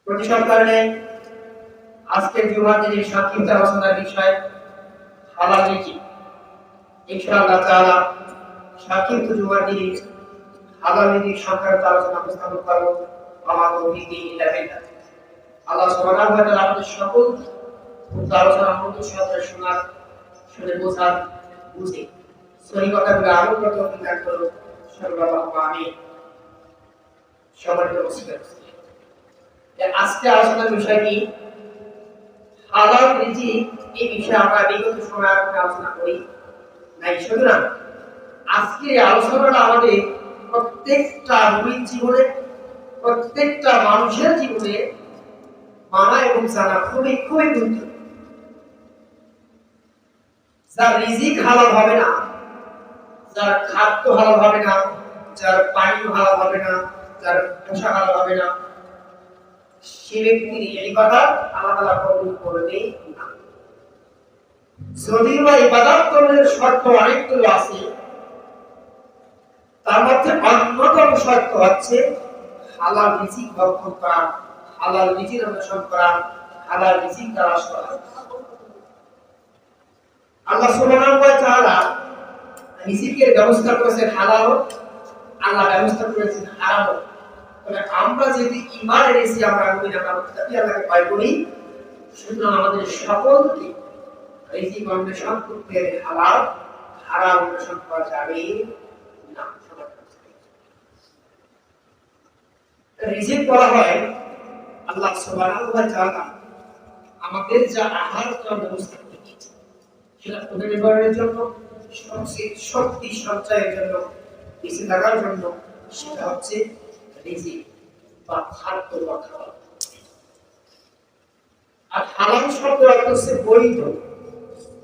প্রতি সপ্তাহে আজকের জুমার দিনের সংক্ষিপ্ত আলোচনার বিষয় হালাল রিজিক। ইনশাআল্লাহ তাআলা সংক্ষিপ্ত জুমার দিনের হালাল রিজিক সংক্রান্ত আলোচনা উপস্থাপন করব। আমার তৌফিক ইল্লা বিল্লাহ। আল্লাহ সুবহানাহু ওয়া তাআলা আমাদের সকল আলোচনা মনোযোগ সহকারে শুনে বোঝার বুঝে সহি কথাগুলো আমল করতে তৌফিক দান করুন। সাল্লাল্লাহু আমিন। সম্মানিত উপস্থিতি, আজকে আলোচনার বিষয় কি? হালাল রিজিক। এই বিষয়ে আমরা বিগত সময়ে আলোচনা করি নাই, সুতরাং আজকে আলোচনাটা আমাদের প্রত্যেকটা মুমিন জীবনে, প্রত্যেকটা মানুষের জীবনে মানা এবং জানা খুবই খুবই গুরুত্বপূর্ণ। যার রিজিক হালাল হবে না, যার খাদ্য হালাল হবে না, যার পানি হালাল হবে না, যার পোশাক হালাল হবে না, সে ব্যক্তির ইবাদত আল্লাহ তাআলা কবুল করবেন না। যদিও ইবাদত করার শর্ত অনেকগুলো আছে, তার মধ্যে অন্যতম শর্ত হচ্ছে হালাল রিজিক ভক্ষণ করা, হালাল রিজিক অন্বেষণ করা, হালাল রিজিক তালাশ করা। আল্লাহ সুবহানাহু ওয়া তাআলা রিজিকের ব্যবস্থা করেছেন হালাল, আল্লাহ ব্যবস্থা করেছেন হারাম। তবে আমরা যদি ঈমান এনেছি, আমরা মুমিন, আমরা মুত্তাকি, আল্লাহকে ভয় করি, সুতরাং আমাদের সকলকে রিজিক অন্বেষণ করতে হালাল হারাম অন্বেষণ করা যাবে না। রিজিক বলা হয় আল্লাহ সুবহানাহু ওয়া তাআলা আমাদের যা আহার ব্যবস্থা করে দিয়েছেন, সেটা পরিবারের জন্য, শক্তি সঞ্চয়ের জন্য, বেঁচে থাকার জন্য, সেটা হচ্ছে রিজিক বা খাদ্য বা খাবার। আর হালাল শব্দ অর্থ হচ্ছে বৈধ,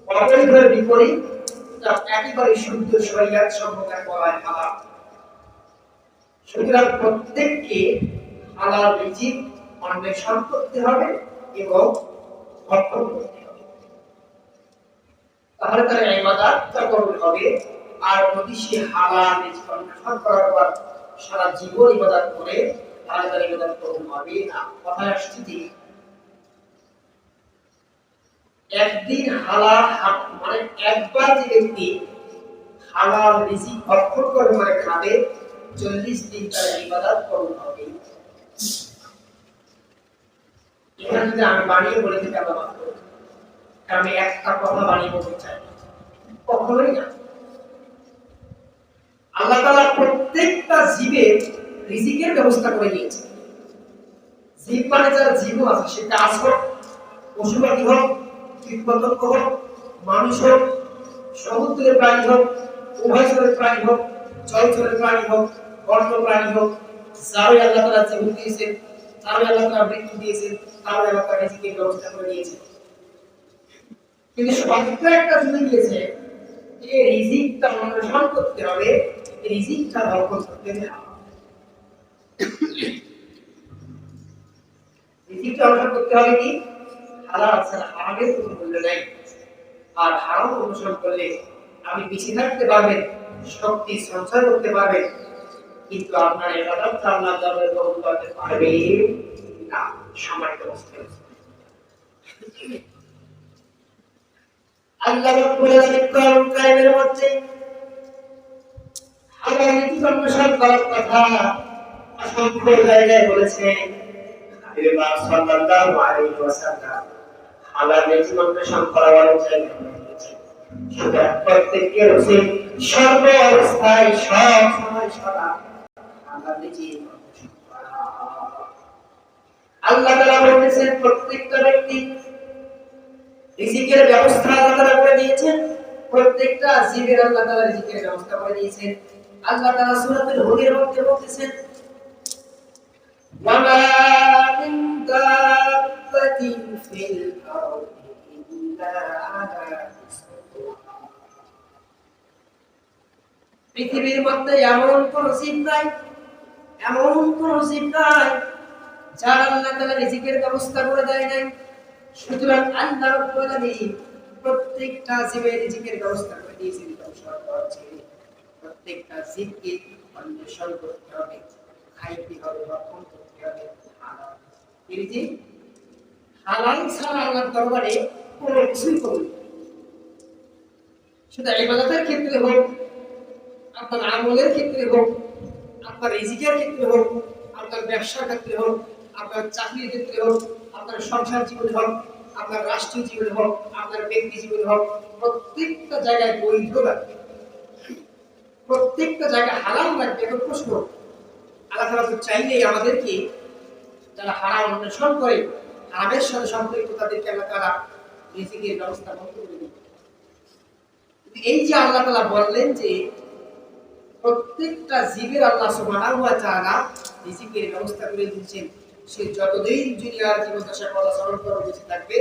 অবৈধের বিপরীত, যা একেবারে শুদ্ধ শরীয়ত সম্মত বলা হয় হালাল। সুতরাং প্রত্যেককে হালাল রিজিক অন্বেষণ করতে হবে এবং ভক্ষণ করতে হবে, তাহলে তার ইবাদতটা কবুল হবে। আর যদি সে হালাল রিজিক অন্বেষণ করার পর সারা জীবন ইবাদত করে, তাহলে তার ইবাদত কবুল হবে না। কথা আসছে যে একদিন হালাল মানে একবার যে ব্যক্তি হালাল রিজিক ভক্ষণ করে মানে খাবে, 40 দিন তার ইবাদত কবুল হবে। এখানে যদি আমি বানিয়ে বলে দিতে পারবো, আমি একটা কথা বানিয়ে বলতে চাই, কখনোই না। আল্লাহ তাআলা প্রত্যেকটা জীবের রিজিকের ব্যবস্থা করে দিয়েছে। জীব মানে যারা জীব আছে, সে গাছ হোক, পশু পাখি হোক, কীটপতঙ্গ হোক, মানুষ হোক, সমুদ্রের প্রাণী হোক, উভয়চরের প্রাণী হোক, জলচরের প্রাণী হোক, বন্য প্রাণী হোক, যারাই আল্লাহ তাআলা জীবন দিয়েছেন, তারাই আল্লাহ তাআলা মৃত্যু দিয়েছেন, তারাই আল্লাহ তাআলা রিজিকের ব্যবস্থা করে দিয়েছেন। কিন্তু সবটা একটা জুড়ে দিয়েছে, এই রিজিকটা অন্বেষণ করতে হবে, এই রিজিকটা ভক্ষণ করতে হবে। রিজিকটা অন্বেষণ করতে হবে কি? হালাল ছাড়া হারামের কোনো মূল্য নাই। আর হারাম অনুসরণ করলে আপনি বেঁচে থাকতে পারবেন, শক্তি সঞ্চয় করতে পারবেন, কিন্তু আপনার ইবাদতটা আল্লাহ তাআলা কবুল করতে পারবে না। সম্মানিত মুসলিম, আল্লাহ রাব্বুল আলামিন কোরআন কারীমের মধ্যে হালাল রিজিক অন্বেষণ করার কথা অসংখ্য জায়গায় বলেছেন। নবী পাক সাল্লাল্লাহু আলাইহি ওয়াসাল্লাম হালাল রিজিক অন্বেষণ করার জায়গায় বলেছেন, সেটা প্রত্যেকের উচিত সর্ব অবস্থায় সব সময় সদা হালাল রিজিক অন্বেষণ করা। আল্লাহ তাআলা বলেছেন প্রত্যেকটা ব্যক্তি রিজিকের ব্যবস্থা আল্লাহ তাআলা করে দিয়েছেন, প্রত্যেকটা জীবের আল্লাহ তাআলা রিজিকের ব্যবস্থা করে দিয়েছেন। আল্লাহ তাআলা সূরাতুল হুদের মধ্যে বলেছেন, ওয়া মা মিন দাব্বাতিন ফিল আরদি ইল্লা আলা রিজকুহা। পৃথিবীর মধ্যে এমন কোন জীব নাই, এমন কোন জীব নাই যার আল্লাহ তাআলা রিজিকের ব্যবস্থা করে দেয় নাই। সুতরাং আল্লাহ রাব্বুল আলামিন প্রত্যেকটা জীবের রিজিকের ব্যবস্থা করে দিয়েছেন। প্রত্যেকটা জীবকে অন্বেষণ করতে হবে, খাইতে হবে, ভক্ষণ করতে হবে হালাল। এই যে হালাল ছাড়া আল্লাহর দরবারে কোনো কিছুই কবুল না। সেটা ইবাদতের ক্ষেত্রে হোক, আপনার আমলের ক্ষেত্রে হোক, আপনার রিজিকের ক্ষেত্রে হোক, আপনার ব্যবসার ক্ষেত্রে হোক, আপনার চাকরির ক্ষেত্রে হোক, আপনার সংসার জীবনে হোক, আপনার রাষ্ট্রীয় জীবনে হোক, আপনার ব্যক্তি জীবনে হোক, প্রত্যেকটা জায়গায় বৈধ লাগবে, প্রত্যেকটা জায়গায় হালাল লাগবে। এখন প্রশ্ন, আল্লাহ তাআলা তো চাইলেই আমাদেরকে যারা হারাম অন্বেষণ করে, হারামের সাথে সম্পৃক্ত, তাদেরকে আল্লাহ তাআলা রিজিকের ব্যবস্থা বন্ধ করে দিবেন। এই যে আল্লাহ তাআলা বললেন যে প্রত্যেকটা জীবের আল্লাহ সুবহানাহু ওয়া তাআলা রিজিকের ব্যবস্থা করে দিয়েছেন, সে যতদিন দুনিয়ার জীবদ্দশায় পথ চলন করে বেঁচে থাকবে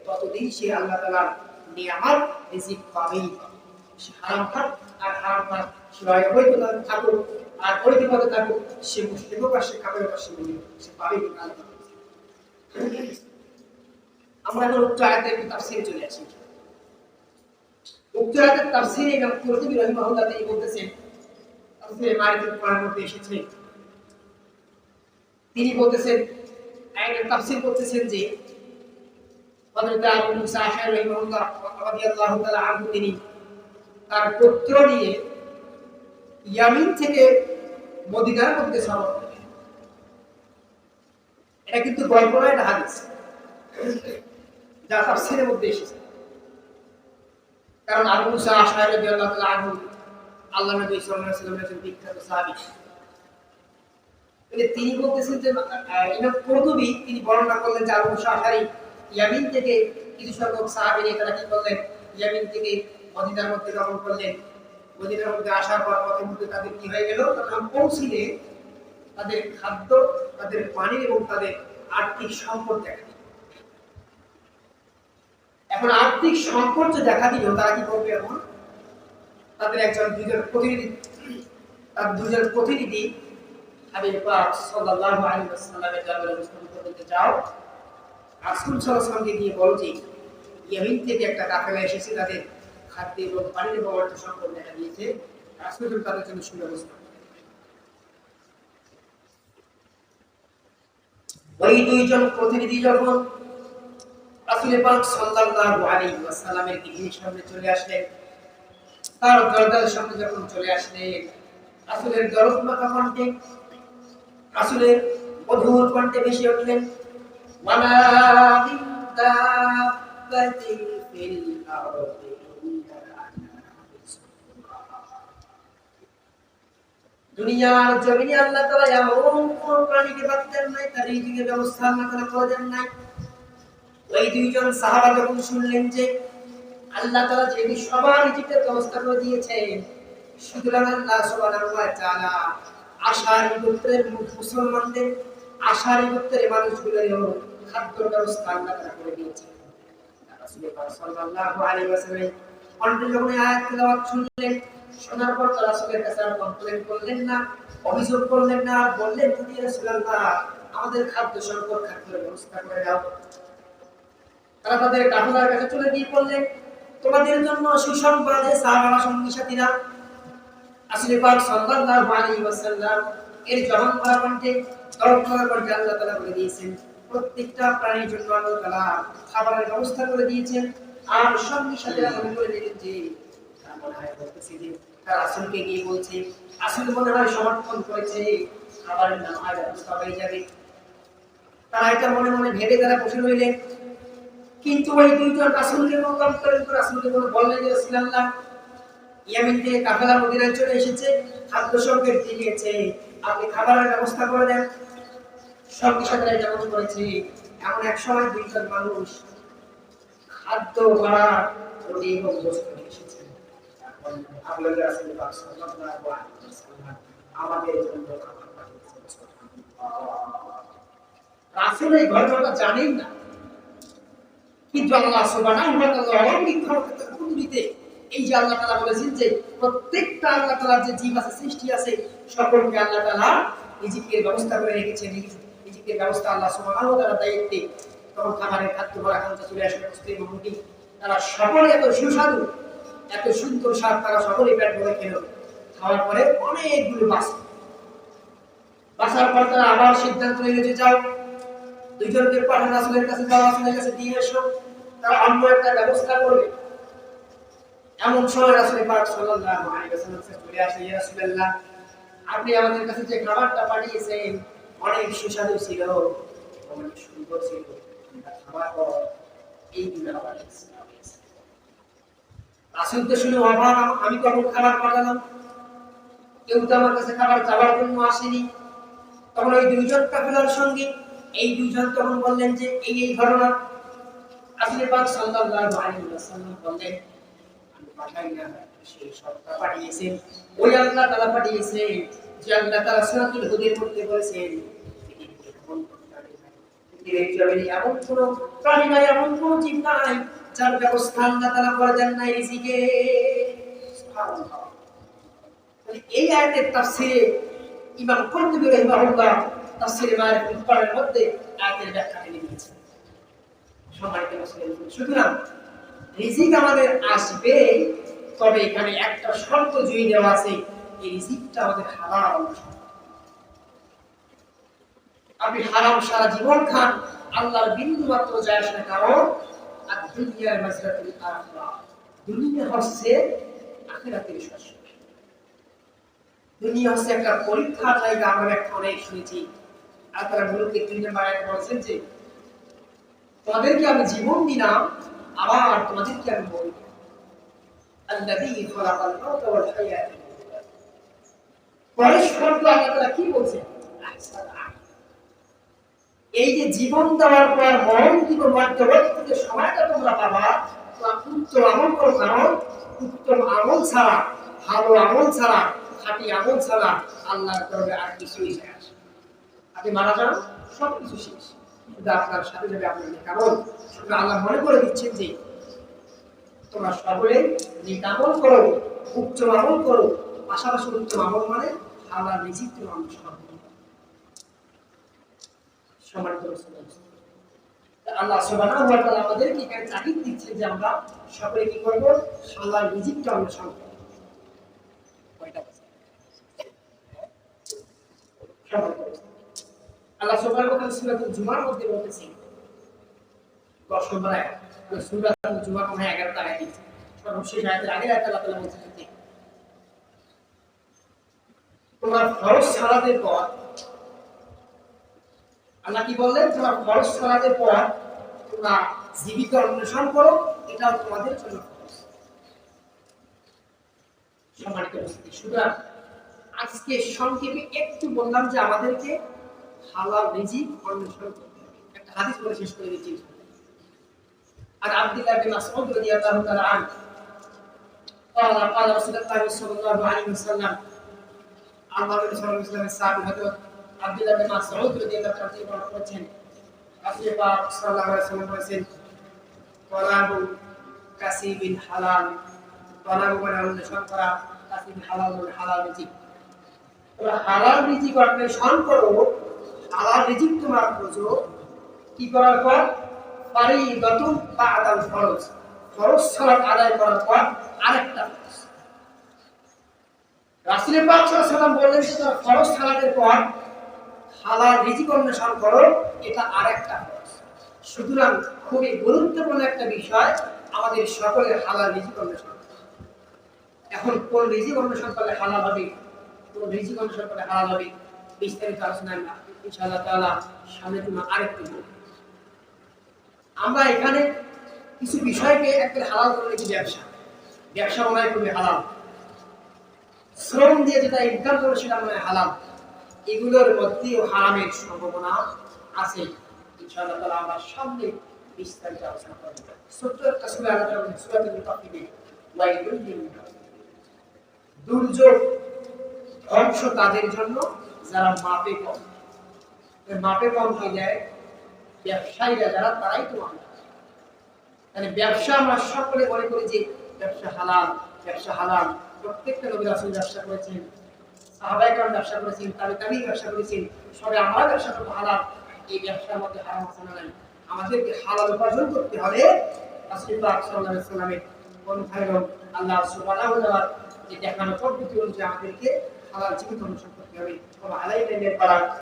ততদিন সে আল্লাহ তাআলার নিয়ামত রিজিক পাবেই পাবে। সে হারাম খাক আর হারাম খাক, সে অবৈধ থাকুক আর বৈধ পথে থাকুক, সে মুসলিম হোক আর সে কাফের হোক, সে পাবেই পাবে। আমরা এখন উক্ত আয়াতের তাফসীরে চলে আসি। উক্ত আয়াতের তাফসীরে ইমাম কুরতুবী রাহিমাহুল্লাহ তিনি বলতেছেন, তাফসীরে মারিফাতুল কোরআনের মধ্যে এসেছে, তিনি বলতেছেন, আয়াতের তাফসীর করতেছেন যে হযরত আবু মুসা আশআরী রাহিমাহুল্লাহ রাদিয়াল্লাহু তাআলা আনহু তিনি তার পুত্র নিয়ে ইয়ামিন থেকে মদিনার মধ্যে সফর করেন। এটা কিন্তু গল্প নয়, এটা হাদিস, যা তাফসীরের মধ্যে এসেছে। কারণ আবু মুসা আশআরী রাদিয়াল্লাহু তাআলা আনহু আল্লাহর নবী সাল্লাল্লাহু আলাইহি ওয়াসাল্লামের একজন বিখ্যাত সাহাবী। তিনি বলতেছেন যে ইমাম কুরতুবী তিনি বর্ণনা করলেন যে আবু মুসা আশআরী ইয়ামিন থেকে কিছু সংখ্যক সাহাবী নিয়ে তারা কি করলেন, ইয়ামিন থেকে মদিনার মধ্যে গমন করলেন। মদিনার মধ্যে আসার পর পথের মধ্যে তাদের কি হয়ে গেল, তখন পৌঁছিলে তাদের খাদ্য, তাদের পানি এবং তাদের আর্থিক সংকট দেখা দিল। এখন আর্থিক সংকট যে দেখা দিল, তারা কি করবে? এখন তাদের দুজন প্রতিনিধি হাবিব পাক সাল্লাল্লাহু আলাইহি ওয়াসাল্লামের দরবারে উপস্থিত করতে যাও, রাসূল সাল্লাল্লাহু আলাইহি ওয়াসাল্লামকে গিয়ে বলো যে ইয়ামিন থেকে একটা কাফেলা এসেছে, তাদের খাদ্য এবং পানির এবং অর্থ সংকট দেখা দিয়েছে, রাসূল তাদের জন্য সুব্যবস্থা। ওই দুইজন প্রতিনিধি যখন রাসূল পাক সাল্লাল্লাহু আলাইহি ওয়াসাল্লামের গৃহের সামনে চলে আসলেন, তার দরজার সামনে যখন চলে আসলেন, রাসূলের দরদ মাখা কণ্ঠে, রাসূলের মধুর কণ্ঠে ভেসে উঠলেন, ওয়ালা মিন দাব্বাতিন ফিল আরদি ইল্লা দুনিয়ার জমিনে আল্লাহ তাআলা এমন কোন প্রাণীকে বাঁচান নাই, তার রিজিকের ব্যবস্থা আল্লাহ তাআলা করে দেন নাই। ওই দুইজন সাহাবা যখন শুনলেন যে আল্লাহ তাআলা যে সবার রিজিকের ব্যবস্থা করে দিয়েছেন, সুতরাং আল্লাহ সুবহানাহু ওয়া তাআলা আশারি গোত্রের মুসলমানদের, আশারি গোত্রের মানুষগুলোরও খাদ্যের ব্যবস্থা আল্লাহ তাআলা করে দিয়েছেন। রাসূল পাক সাল্লাল্লাহু আলাইহি ওয়াসাল্লাম কণ্ঠে যখন আয়াত তেলাওয়াত শুনলেন, শোনার পর তারা রাসূলের কাছে আর কমপ্লেইন করলেন না, অভিযোগ করলেন না, বললেন যে রাসূলুল্লাহ আমাদের খাদ্য সংকট, খাদ্যের ব্যবস্থা করে দাও। তারা তাদের কাফেলার কাছে চলে গিয়ে বললেন, তোমাদের জন্য সুসংবাদ, সাহাবারা সঙ্গী সাথীরা, রাসূল পাক সাল্লাল্লাহু আলাইহি ওয়াসাল্লাম এর জবান ভরা কণ্ঠে, দরদ ভরা কণ্ঠে আল্লাহ তাআলা বলে দিয়েছেন প্রত্যেকটা প্রাণীর জন্য আল্লাহ তাআলা খাবারের ব্যবস্থা করে দিয়েছেন। আর সঙ্গী সাথীরা মনে করে নিলেন যে মনে হয় বলতেছে যে তার রাসূলকে গিয়ে বলছে, রাসূল মনে হয় সমর্থন করেছে, খাবারের নাম আর ব্যবস্থা হয়ে যাবে। তারা এটা মনে মনে ভেবে তারা বসে রইলেন। কিন্তু ওই দুইজন রাসূলকে মোকাম করেন, রাসূলকে বললেন যে রাসূলুল্লাহ ইয়ামিন থেকে কাফেলা মদিনায় চলে এসেছে, খাদ্য সংকট দিয়েছে, আপনি খাবারের ব্যবস্থা করে দেন। সঙ্গী সাথীরা এটা মনে করেছে। এমন এক সময় দুইজন মানুষ খাদ্য ভরা রুটি এবং গোশত নিয়ে এসেছে। আল্লাহর রাসূল পাক সাল্লাল্লাহু আলাইহি ওয়াসাল্লাম আমাদের জন্য খাবার পাঠিয়েছেন। রাসূল এই ঘটনাটা জানেন না, কিন্তু আল্লাহ সুবহানাহু ওয়া তাআলা অলৌকিক ক্ষমতার কুদরতে এই যে আল্লাহ তাআলা বলেছেন যে প্রত্যেকটা আল্লাহ তাআলার যে জীব আছে, সৃষ্টি আছে, সকলকে আল্লাহ তাআলা রিজিকের ব্যবস্থা করে রেখেছেন। রিজিকের ব্যবস্থা আল্লাহ সুবহানাহু ওয়া তাআলার দায়িত্বে। তখন খাবারের খাদ্য ভরা খাঞ্চা চলে আসে স্ত্রী এবং রুটি। তারা সকলে এত সুস্বাদু, এত সুন্দর স্বাদ, তারা সকলেই পেট ভরে খেলো। খাওয়ার পরে অনেকগুলো বাঁচার পর তারা আবার সিদ্ধান্ত নিয়ে যে যাও দুইজনকে পাঠান রাসূলের কাছে, যাও রাসূলের কাছে দিয়ে এসো, তারা অন্য একটা ব্যবস্থা করবে। এমন সময় রাসূল পাক সাল্লাল্লাহু আলাইহি ওয়াসাল্লাম চলে আসে, ইয়া রাসূলুল্লাহ, আপনি আমাদের কাছে যে খাবারটা পাঠিয়েছেন অনেক সুস্বাদু ছিল, অনেক সুন্দর ছিল, খাবার পর এই দিন আবার রাসূল তো শুনে অবাক, আমি কখন খাবার পাঠালাম, কেউ তো আমার কাছে খাবার চাওয়ার জন্য আসেনি। তখন ওই দুইজন কাফেলার সঙ্গে এই দুইজন তখন বললেন যে এই এই ঘটনা। রাসূল পাক সাল্লাল্লাহু আলাইহি ওয়াসাল্লাম বললেন, আমি পাঠাই না, সেই সত্তা পাঠিয়েছেন ওই আল্লাহ তাআলা পাঠিয়েছেন, যে আল্লাহ তাআলা সূরাতুল হুদের মধ্যে বলেছেন এমন কোন প্রাণী নাই, এমন কোন জীব নাই যার ব্যবস্থা আল্লাহ তাআলা করে দেন নাই রিজিকে। সুবহানাল্লাহ। এই আয়াতের তাফসীরে ইমাম কুরতুবী রাহিমাহুল্লাহ তাফসীরে মারিফুল কুরআনের মধ্যে আয়াতের ব্যাখ্যা লিখেছেন। সম্মানিত মুসলিম, সুতরাং রিজিক আমাদের আসবে, তবে এখানে একটা শর্ত জুড়ে দেওয়া আছে, এই রিজিকটা আমাদের হালাল। আপনি হারাম সারা জীবন খান, আল্লাহর বিন্দু মাত্র যায় আসে না, কারণ আর দুনিয়ার মাসরাতুল আখিরাহ, দুনিয়া হচ্ছে আখিরাতের শস্য। দুনিয়া হচ্ছে একটা পরীক্ষার জায়গা। আমরা একটা অনেক শুনেছি, আর তারা গুলোকে 3 নম্বর আয়াতে বলেছেন যে তোমাদেরকে আমি জীবন দিলাম, আবার তোমাদেরকে আমি বলি আল্লাযী খালাকাল মাউতা ওয়াল হায়াতা। পরস্পর আল্লাহ তাআলা কি বলছেন, এই যে জীবন দেওয়ার পর মরণ দিব, মধ্যবর্তী যে সময়টা তোমরা পাবা, উত্তম আমল করো, কারণ উত্তম আমল ছাড়া, ভালো আমল ছাড়া, খাঁটি আমল ছাড়া আল্লাহর দরবারে আর কিছুই যায় আসে। আপনি মারা যান, সবকিছু শেষ, শুধু আপনার সাথে যাবে আপনার নেক আমল। শুধু আল্লাহ মনে করে দিচ্ছেন যে তোমরা সকলে নেক আমল করো, উত্তম আমল করো, পাশাপাশি উত্তম আমল মানে হালাল রিজিক তোমার অনুসরণ। সম্মানিত মুসলিম, আল্লাহ সুবহানাহু ওয়া তাআলা আমাদেরকে এখানে তাগিদ দিচ্ছেন যে আমরা সকলে কি করব, হালাল রিজিকটা অনুসরণ করব। আল্লাহ সুবহানাহু ওয়া তাআলা সূরাতুল জুমার মধ্যে বলেছেন, 10 নম্বর আয়াত, সূরাতুল জুমার 11 আয়াত, সর্বশেষ আয়াতের আগের আয়াতে আল্লাহ তাআলা বলেছেন যে তোমরা ফরজ সালাতের পর, আল্লাহ কি বললেন, তোমরা ফরজ সালাতের পর তোমরা জীবিকা অন্বেষণ করো, এটাও তোমাদের জন্য ফরজ। সম্মানিত উপস্থিতি, সুতরাং আজকে সংক্ষেপে একটু বললাম যে আমাদেরকে হালাল রিজিক অন্বেষণ করতে হবে। একটা হাদিস বলে শেষ করে দিচ্ছি। আর আব্দুল্লাহ বিন মাসউদ রাদিয়াল্লাহু তাআলা আনহু قال قال رسول الله صلى الله عليه وسلم, আল্লাহ রাসূল সাল্লাল্লাহু আলাইহি ওয়াসাল্লামের সাহাবী হযরত আব্দুল্লাহ বিন মাসউদ রাদিয়াল্লাহু তাআলা থেকে বর্ণনা করেছেন, রাসূল পাক সাল্লাল্লাহু আলাইহি ওয়াসাল্লাম বলেছেন, তালাবু কাসিবিল হালাল, তালাবু মানে অন্বেষণ করা, কাসিব হালাল মানে হালাল রিজিক। তোমরা হালাল রিজিক অন্বেষণ করো, হালাল রিজিক তোমরা খোঁজো, কি করার পর, ফারিদাতুন বা'দাল ফরজ, ফরজ সালাত আদায় করার পর আরেকটা ফরজ। রাসূল পাক সাল্লাল্লাহু আলাইহি ওয়াসাল্লাম বললেন যে তোমরা ফরজ সালাতের পর হালাল রিজিক অন্বেষণ করো, এটা আরেকটা ফরজ। সুতরাং খুবই গুরুত্বপূর্ণ একটা বিষয়, আমাদের সকলের হালাল রিজিক অন্বেষণ। এখন কোন রিজিক অন্বেষণ করলে হালাল হবে, কোন রিজিক অন্বেষণ করলে হালাল হবে, বিস্তারিত আলোচনা ইনশাআল্লাহ তাআলা সামনে তোমরা আরেকটু বলবো। আমরা এখানে কিছু বিষয়কে একটা হালাল করে কি ব্যবসা, ব্যবসা মনে হয় খুবই হালাল, শ্রম দিয়ে যেটা ইনকাম করে সেটা মনে হয় হালাল, এগুলোর মধ্যেও হারামের সম্ভাবনা আছে। ইনশাআল্লাহ তাআলা আমরা সামনে বিস্তারিত আলোচনা করব। ছোট্ট একটা সূরা আলোচনা করব, সূরাতুল মুতাফফিফিন, ওয়াইলুল লিল মুতাফফিফিন। দুর্যোগ ধ্বংস তাদের জন্য যারা মাপে কম। মাপে কম হয়ে যায় ব্যবসায়ীরা যারা, তারাই তো মাপে। মানে ব্যবসা আমরা সকলে মনে করি যে ব্যবসা হালাল, ব্যবসা হালাল। প্রত্যেকটা নবী রাসূল ব্যবসা করেছেন, সাহাবায়ে কেরাম ব্যবসা করেছেন, তাবেঈন ব্যবসা করেছেন, সবাই আমরা ব্যবসা করব হালাল। এই ব্যবসার মধ্যে হারাম আছে না নাই? আমাদেরকে হালাল উপার্জন করতে হলে রাসূল পাক সাল্লাল্লাহু আলাইহি ওয়াসাল্লামের অনুসারী আল্লাহ সুবহানাহু ওয়া তাআলা যে দেখানো পদ্ধতি অনুযায়ী আমাদেরকে হালাল জীবিকা অনুসরণ করতে হবে। ওয়া আলাইনা বিল বালাগ।